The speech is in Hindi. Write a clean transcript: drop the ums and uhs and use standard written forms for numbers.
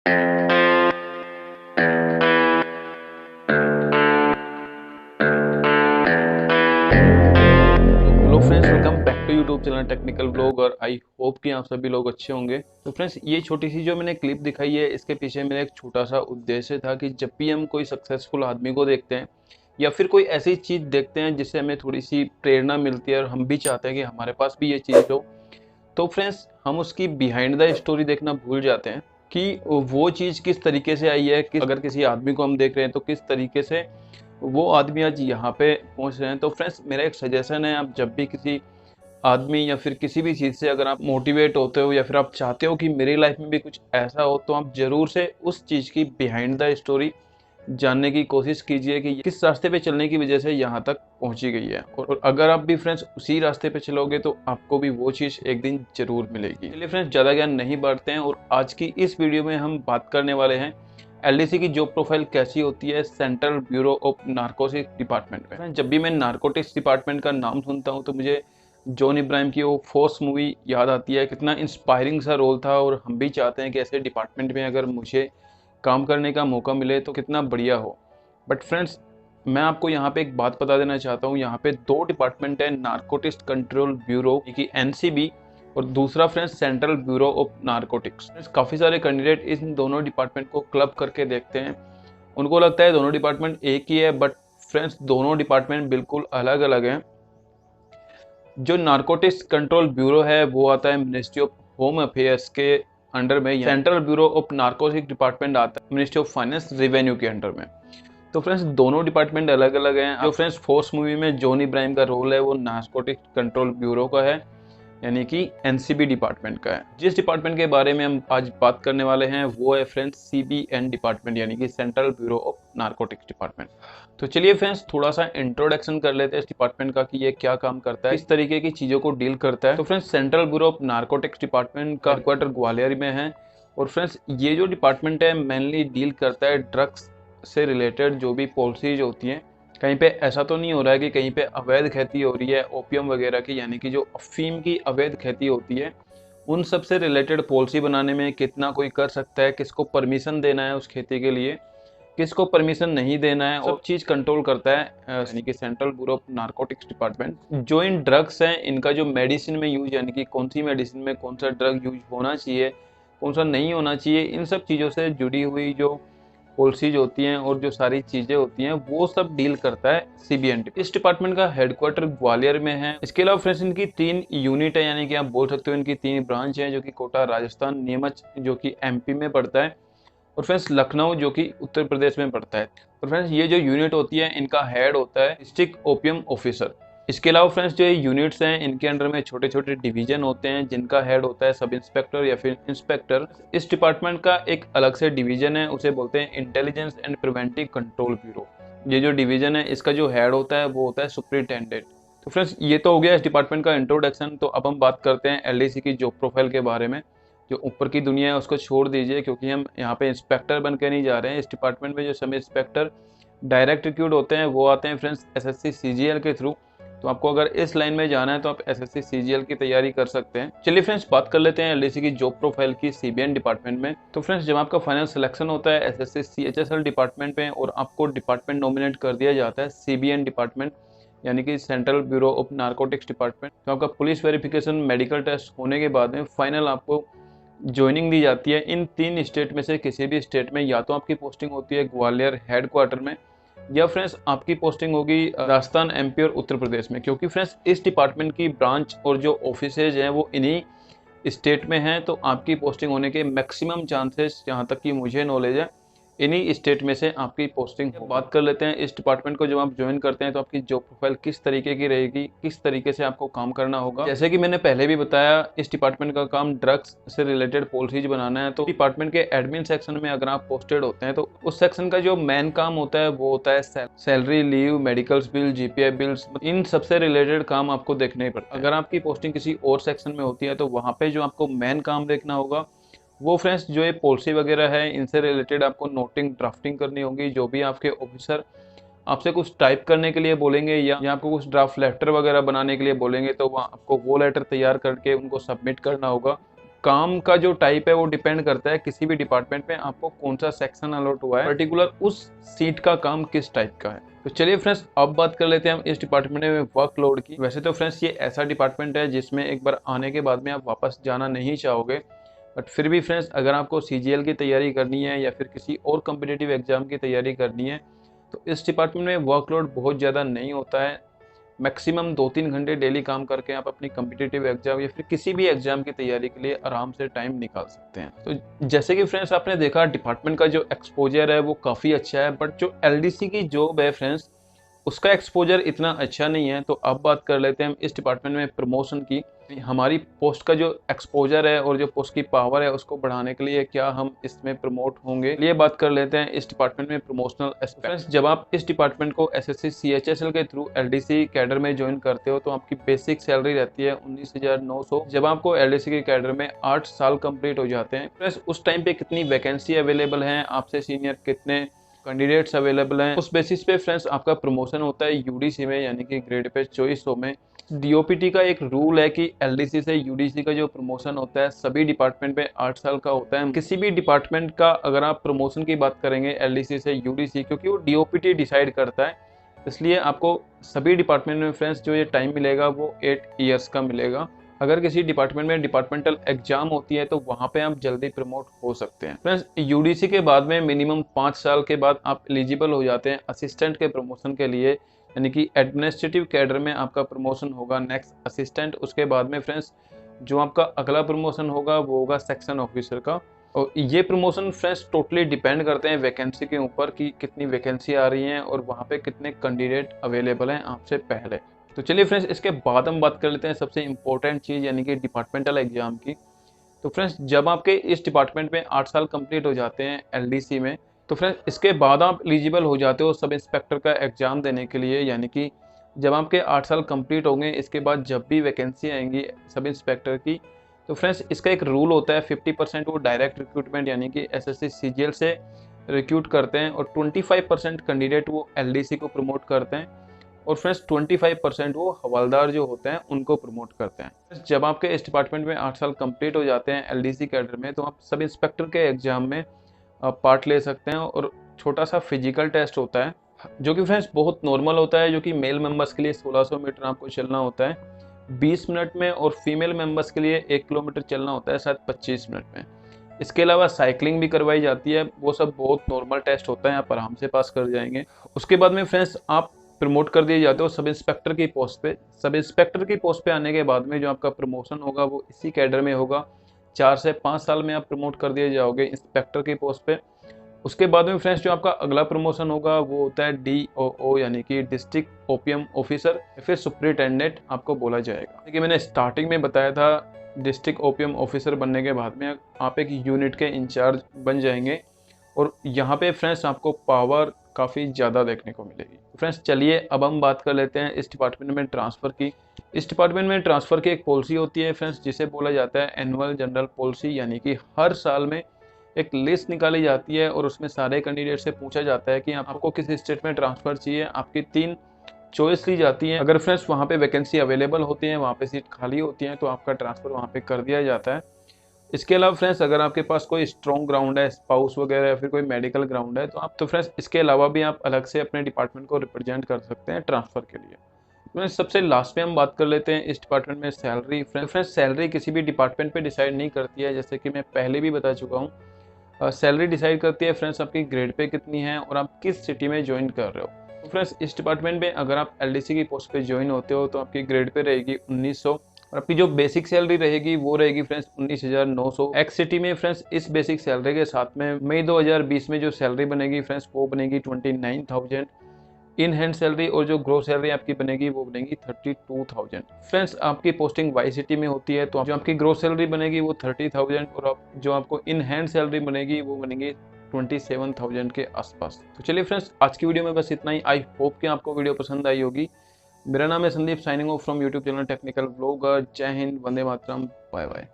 Hello friends, welcome back to YouTube channel technical vlog. और आई होप कि आप सभी लोग अच्छे होंगे। तो फ्रेंड्स, ये छोटी सी जो मैंने क्लिप दिखाई है, इसके पीछे मेरा एक छोटा सा उद्देश्य था कि जब भी हम कोई सक्सेसफुल आदमी को देखते हैं या फिर कोई ऐसी चीज़ देखते हैं जिससे हमें थोड़ी सी प्रेरणा मिलती है और हम भी चाहते हैं कि हमारे पास भी ये चीज़ हो, तो फ्रेंड्स हम उसकी बिहाइंड द स्टोरी देखना भूल जाते हैं कि वो चीज़ किस तरीके से आई है। कि अगर किसी आदमी को हम देख रहे हैं तो किस तरीके से वो आदमी आज यहाँ पे पहुँच रहे हैं। तो फ्रेंड्स, मेरा एक सजेशन है, आप जब भी किसी आदमी या फिर किसी भी चीज़ से अगर आप मोटिवेट होते हो या फिर आप चाहते हो कि मेरी लाइफ में भी कुछ ऐसा हो, तो आप ज़रूर से उस चीज़ की बिहाइंड द स्टोरी जानने की कोशिश कीजिए कि किस रास्ते पे चलने की वजह से यहाँ तक पहुँची गई है। और अगर आप भी फ्रेंड्स उसी रास्ते पे चलोगे तो आपको भी वो चीज़ एक दिन ज़रूर मिलेगी। चलिए फ्रेंड्स, ज़्यादा ज्ञान नहीं बांटते हैं और आज की इस वीडियो में हम बात करने वाले हैं एलडीसी की जॉब प्रोफाइल कैसी होती है central bureau of narcotics department में। जब भी मैं नारकोटिक्स डिपार्टमेंट का नाम सुनता हूँ तो मुझे जॉन इब्राहिम की वो फोर्स मूवी याद आती है। कितना इंस्पायरिंग सा रोल था और हम भी चाहते हैं कि ऐसे डिपार्टमेंट में अगर मुझे काम करने का मौका मिले तो कितना बढ़िया हो। बट फ्रेंड्स, मैं आपको यहाँ पे एक बात बता देना चाहता हूँ, यहाँ पे दो डिपार्टमेंट है, नारकोटिक्स कंट्रोल ब्यूरो की एनसीबी और दूसरा friends central bureau of narcotics. काफ़ी सारे कैंडिडेट इन दोनों डिपार्टमेंट को क्लब करके देखते हैं, उनको लगता है दोनों डिपार्टमेंट एक ही है। बट फ्रेंड्स, दोनों डिपार्टमेंट बिल्कुल अलग अलग हैं। जो नारकोटिक्स कंट्रोल ब्यूरो है वो आता है मिनिस्ट्री ऑफ होम अफेयर्स के अंडर में। Central bureau of narcotics department आता है मिनिस्ट्री ऑफ फाइनेंस रेवेन्यू के अंडर में। तो फ्रेंड्स, दोनों डिपार्टमेंट अलग अलग हैं। जो फ्रेंड्स फोर्स मूवी में जॉन इब्राहिम का रोल है वो नारकोटिक्स कंट्रोल ब्यूरो का है, यानी कि एनसीबी डिपार्टमेंट का है। जिस डिपार्टमेंट के बारे में हम आज बात करने वाले हैं वो है फ्रेंड्स सीबीएन डिपार्टमेंट, यानी कि central bureau of narcotics department. तो चलिए फ्रेंड्स, थोड़ा सा इंट्रोडक्शन कर लेते हैं इस डिपार्टमेंट का कि ये क्या काम करता है, किस तरीके की चीज़ों को डील करता है। तो friends, central bureau of narcotics department का हेडक्वार्टर ग्वालियर में है। और फ्रेंड्स, ये जो डिपार्टमेंट है मेनली डील करता है ड्रग्स से रिलेटेड जो भी पॉलिसीज होती हैं। कहीं पे ऐसा तो नहीं हो रहा है कि कहीं पे अवैध खेती हो रही है ओपियम वगैरह की, यानी कि जो अफीम की अवैध खेती होती है, उन सब से रिलेटेड पॉलिसी बनाने में कितना कोई कर सकता है, किसको परमिशन देना है उस खेती के लिए, किसको परमिशन नहीं देना है, सब चीज़ कंट्रोल करता है यानी कि central bureau of narcotics department. जो इन ड्रग्स हैं इनका जो मेडिसिन में यूज, यानी कि कौन सी मेडिसिन में कौन सा ड्रग यूज होना चाहिए, कौन सा नहीं होना चाहिए, इन सब चीज़ों से जुड़ी हुई जो पॉलिसीज होती हैं और जो सारी चीज़ें होती हैं वो सब डील करता है सीबीएन। इस डिपार्टमेंट का हेडक्वार्टर ग्वालियर में है। इसके अलावा फ्रेंड्स, इनकी 3 यूनिट है, यानी कि आप बोल सकते हो इनकी 3 ब्रांच है, जो कि कोटा राजस्थान, नीमच जो कि एमपी में पड़ता है, और फ्रेंड्स लखनऊ जो कि उत्तर प्रदेश में पड़ता है। और फ्रेंड्स, ये जो यूनिट होती है इनका हेड होता है डिस्ट्रिक्ट ओपियम ऑफिसर। इसके अलावा फ्रेंड्स, जो ये यूनिट्स हैं इनके अंडर में छोटे छोटे डिवीजन होते हैं जिनका हेड होता है सब इंस्पेक्टर या फिर इंस्पेक्टर। इस डिपार्टमेंट का एक अलग से डिवीजन है, उसे बोलते हैं intelligence and preventive control bureau. ये जो डिवीजन है इसका जो हेड होता है वो होता है सुप्रिंटेंडेंट। तो फ्रेंड्स, ये तो हो गया इस डिपार्टमेंट का इंट्रोडक्शन। तो अब हम बात करते हैं एलडीसी की जॉब प्रोफाइल के बारे में। जो ऊपर की दुनिया है उसको छोड़ दीजिए, क्योंकि हम यहाँ पे इंस्पेक्टर बन के नहीं जा रहे हैं। इस डिपार्टमेंट में जो सब इंस्पेक्टर डायरेक्ट रिक्रूट होते हैं वो आते हैं फ्रेंड्स एसएससी सीजीएल के थ्रू। तो आपको अगर इस लाइन में जाना है तो आप एसएससी सीजीएल की तैयारी कर सकते हैं। चलिए फ्रेंड्स, बात कर लेते हैं एलडीसी की जॉब प्रोफाइल की सीबीएन डिपार्टमेंट में। तो फ्रेंड्स, जब आपका फाइनल सिलेक्शन होता है एसएससी सीएचएसएल डिपार्टमेंट में और आपको डिपार्टमेंट नॉमिनेट कर दिया जाता है सीबीएन डिपार्टमेंट, यानी कि central bureau of narcotics department, तो आपका पुलिस वेरिफिकेशन मेडिकल टेस्ट होने के बाद में फाइनल आपको ज्वाइनिंग दी जाती है। इन 3 स्टेट में से किसी भी स्टेट में या तो आपकी पोस्टिंग होती है ग्वालियर हेडक्वार्टर में, या फ्रेंड्स आपकी पोस्टिंग होगी राजस्थान, एमपी और उत्तर प्रदेश में। क्योंकि फ्रेंड्स इस डिपार्टमेंट की ब्रांच और जो ऑफिसेज हैं वो इन्हीं स्टेट में हैं, तो आपकी पोस्टिंग होने के मैक्सिमम चांसेस, जहाँ तक कि मुझे नॉलेज है, इन्हीं स्टेट में से आपकी पोस्टिंग। बात कर लेते हैं इस डिपार्टमेंट को जब आप ज्वाइन करते हैं तो आपकी जॉब प्रोफाइल किस तरीके की रहेगी, किस तरीके से आपको काम करना होगा। जैसे कि मैंने पहले भी बताया, इस डिपार्टमेंट का काम ड्रग्स से रिलेटेड पॉलिसीज बनाना है। तो डिपार्टमेंट के एडमिन सेक्शन में अगर आप पोस्टेड होते हैं तो उस सेक्शन का जो मेन काम होता है वो होता है salary, leave, medicals bill, GPI bills, इन सबसे रिलेटेड काम आपको देखने ही पड़ता है। अगर आपकी पोस्टिंग किसी और सेक्शन में होती है तो वहाँ पे जो आपको मेन काम देखना होगा वो फ्रेंड्स जो ये पॉलिसी वगैरह है इनसे रिलेटेड आपको नोटिंग ड्राफ्टिंग करनी होगी। जो भी आपके ऑफिसर आपसे कुछ टाइप करने के लिए बोलेंगे या आपको कुछ ड्राफ्ट लेटर वगैरह बनाने के लिए बोलेंगे तो वहाँ आपको वो लेटर तैयार करके उनको सबमिट करना होगा। काम का जो टाइप है वो डिपेंड करता है किसी भी डिपार्टमेंट में आपको कौन सा सेक्शन अलॉट हुआ है, पर्टिकुलर उस सीट का काम किस टाइप का है। तो चलिए फ्रेंड्स अब बात कर लेते हैं हम इस डिपार्टमेंट में वर्कलोड की। वैसे तो फ्रेंड्स ये ऐसा डिपार्टमेंट है जिसमें एक बार आने के बाद में आप वापस जाना नहीं चाहोगे, बट फिर भी फ्रेंड्स अगर आपको CGL की तैयारी करनी है या फिर किसी और कम्पिटिटिव एग्जाम की तैयारी करनी है तो इस डिपार्टमेंट में वर्कलोड बहुत ज़्यादा नहीं होता है। मैक्सिमम 2-3 घंटे डेली काम करके आप अपनी कम्पिटिटिव एग्जाम या फिर किसी भी एग्जाम की तैयारी के लिए आराम से टाइम निकाल सकते हैं। तो जैसे कि फ्रेंड्स आपने देखा डिपार्टमेंट का जो एक्सपोजर है वो काफ़ी अच्छा है, बट जो LDC की जॉब है फ्रेंड्स उसका एक्सपोजर इतना अच्छा नहीं है। तो अब बात कर लेते हैं हम इस डिपार्टमेंट में प्रमोशन की। हमारी पोस्ट का जो एक्सपोजर है और जो पोस्ट की पावर है उसको बढ़ाने के लिए क्या हम इसमें प्रमोट होंगे, ये बात कर लेते हैं इस डिपार्टमेंट में प्रमोशनल एस्पेक्ट्स। जब आप इस डिपार्टमेंट को SSC CHSL के थ्रू LDC कैडर में ज्वाइन करते हो तो आपकी बेसिक सैलरी रहती है 19,900। जब आपको LDC के कैडर में 8 साल कंप्लीट हो जाते हैं, प्लस उस टाइम पे कितनी वैकेंसी अवेलेबल है, आपसे सीनियर कितने कैंडिडेट्स अवेलेबल हैं, उस बेसिस पे फ्रेंड्स आपका प्रमोशन होता है UDC में, यानी कि ग्रेड पे चॉइस में। DOPT का एक रूल है कि LDC से UDC का जो प्रमोशन होता है सभी डिपार्टमेंट में 8 साल का होता है। किसी भी डिपार्टमेंट का अगर आप प्रमोशन की बात करेंगे LDC से UDC, क्योंकि वो DOPT डिसाइड करता है, इसलिए आपको सभी डिपार्टमेंट में फ्रेंड्स जो ये टाइम मिलेगा वो 8 ईयर्स का मिलेगा। अगर किसी डिपार्टमेंट में डिपार्टमेंटल एग्जाम होती है तो वहाँ पे आप जल्दी प्रमोट हो सकते हैं। फ्रेंड्स UDC के बाद में मिनिमम 5 साल के बाद आप एलिजिबल हो जाते हैं असिस्टेंट के प्रमोशन के लिए, यानी कि एडमिनिस्ट्रेटिव कैडर में आपका प्रमोशन होगा नेक्स्ट असिस्टेंट। उसके बाद में फ्रेंड्स जो आपका अगला प्रमोशन होगा वो होगा सेक्शन ऑफिसर का। और ये प्रमोशन फ्रेंड्स टोटली डिपेंड करते हैं वैकेंसी के ऊपर कि कितनी वैकेंसी आ रही हैं और वहाँ पे कितने कैंडिडेट अवेलेबल हैं आपसे पहले। तो चलिए फ्रेंड्स इसके बाद हम बात कर लेते हैं सबसे इम्पोर्टेंट चीज़, यानी कि डिपार्टमेंटल एग्जाम की। तो फ्रेंड्स जब आपके इस डिपार्टमेंट में 8 साल कंप्लीट हो जाते हैं LDC में, तो फ्रेंड्स इसके बाद आप एलिजिबल हो जाते हो सब इंस्पेक्टर का एग्ज़ाम देने के लिए। यानी कि जब आपके 8 साल कंप्लीट होंगे इसके बाद जब भी वैकेंसी आएंगी सब इंस्पेक्टर की, तो फ्रेंड्स इसका एक रूल होता है 50% वो डायरेक्ट रिक्रूटमेंट यानी कि SSC CGL से रिक्रूट करते हैं और 25% कैंडिडेट वो LDC को प्रमोट करते हैं और फ्रेंड्स 25% वो हवलदार जो होते हैं उनको प्रमोट करते हैं। जब आपके इस डिपार्टमेंट में 8 साल कंप्लीट हो जाते हैं LDC कैडर में, तो आप सब इंस्पेक्टर के एग्जाम में पार्ट ले सकते हैं और छोटा सा फिजिकल टेस्ट होता है जो कि फ्रेंड्स बहुत नॉर्मल होता है, जो कि मेल मेंबर्स के लिए 1600 मीटर आपको चलना होता है 20 मिनट में और फीमेल मेंबर्स के लिए 1 किलोमीटर चलना होता है शायद 25 मिनट में। इसके अलावा साइकिलिंग भी करवाई जाती है, वो सब बहुत नॉर्मल टेस्ट होता है, आप आराम से पास कर जाएंगे। उसके बाद में फ्रेंड्स आप प्रमोट कर दिए जाते हो सब इंस्पेक्टर की पोस्ट पे। सब इंस्पेक्टर की पोस्ट पे आने के बाद में जो आपका प्रमोशन होगा वो इसी कैडर में होगा। 4 से 5 साल में आप प्रमोट कर दिए जाओगे इंस्पेक्टर की पोस्ट पे। उसके बाद में फ्रेंड्स जो आपका अगला प्रमोशन होगा वो होता है DOO यानी कि डिस्ट्रिक्ट ओपीएम ऑफिसर, फिर सुपरिटेंडेंट आपको बोला जाएगा। देखिए मैंने स्टार्टिंग में बताया था डिस्ट्रिक्ट ओपीएम ऑफिसर बनने के बाद में आप एक यूनिट के इंचार्ज बन जाएंगे और यहाँ पे फ्रेंड्स आपको पावर काफ़ी ज़्यादा देखने को मिलेगी। फ्रेंड्स चलिए अब हम बात कर लेते हैं इस डिपार्टमेंट में ट्रांसफ़र की। इस डिपार्टमेंट में ट्रांसफ़र की एक पॉलिसी होती है फ्रेंड्स जिसे बोला जाता है एनुअल जनरल पॉलिसी, यानी कि हर साल में एक लिस्ट निकाली जाती है और उसमें सारे कैंडिडेट से पूछा जाता है कि आपको किस स्टेट में ट्रांसफ़र चाहिए। आपकी 3 चॉइस ली जाती है। अगर फ्रेंड्स वहाँ पे वैकेंसी अवेलेबल होती है, वहाँ पे सीट खाली होती है, तो आपका ट्रांसफ़र वहाँ पे कर दिया जाता है। इसके अलावा फ्रेंड्स अगर आपके पास कोई स्ट्रॉन्ग ग्राउंड है, स्पाउस वगैरह या फिर कोई मेडिकल ग्राउंड है, तो फ्रेंड्स इसके अलावा भी आप अलग से अपने डिपार्टमेंट को रिप्रेजेंट कर सकते हैं ट्रांसफ़र के लिए। फ्रेंड्स सबसे लास्ट में हम बात कर लेते हैं इस डिपार्टमेंट में सैलरी। फ्रेंड्स सैलरी किसी भी डिपार्टमेंट पे डिसाइड नहीं करती है, जैसे कि मैं पहले भी बता चुका हूँ। सैलरी डिसाइड करती है फ्रेंड्स आपकी ग्रेड पे कितनी है और आप किस सिटी में ज्वाइन कर रहे हो। तो फ्रेंड्स इस डिपार्टमेंट में अगर आप LDC की पोस्ट पे ज्वाइन होते हो तो आपकी ग्रेड पे रहेगी 1900 और आपकी जो बेसिक सैलरी रहेगी वो रहेगी फ्रेंड्स 19,900। एक्स सिटी में फ्रेंड्स इस बेसिक सैलरी के साथ में मई 2020 में जो सैलरी बनेगी फ्रेंड्स वो बनेगी 29,000 इन हैंड सैलरी, और जो ग्रोस सैलरी आपकी बनेगी वो बनेगी 32,000। फ्रेंड्स आपकी पोस्टिंग वाई सिटी में होती है तो जो आपकी ग्रोस सैलरी बनेगी वो 30,000 और जो आपको इन हैंड सैलरी बनेगी वो बनेगी 27,000 के आसपास। तो चलिए फ्रेंड्स आज की वीडियो में बस इतना ही। आई होप कि आपको वीडियो पसंद आई होगी। मेरा नाम है Sandeep, signing off from YouTube channel technical vlogger. जय हिंद, वंदे मातरम, बाय बाय।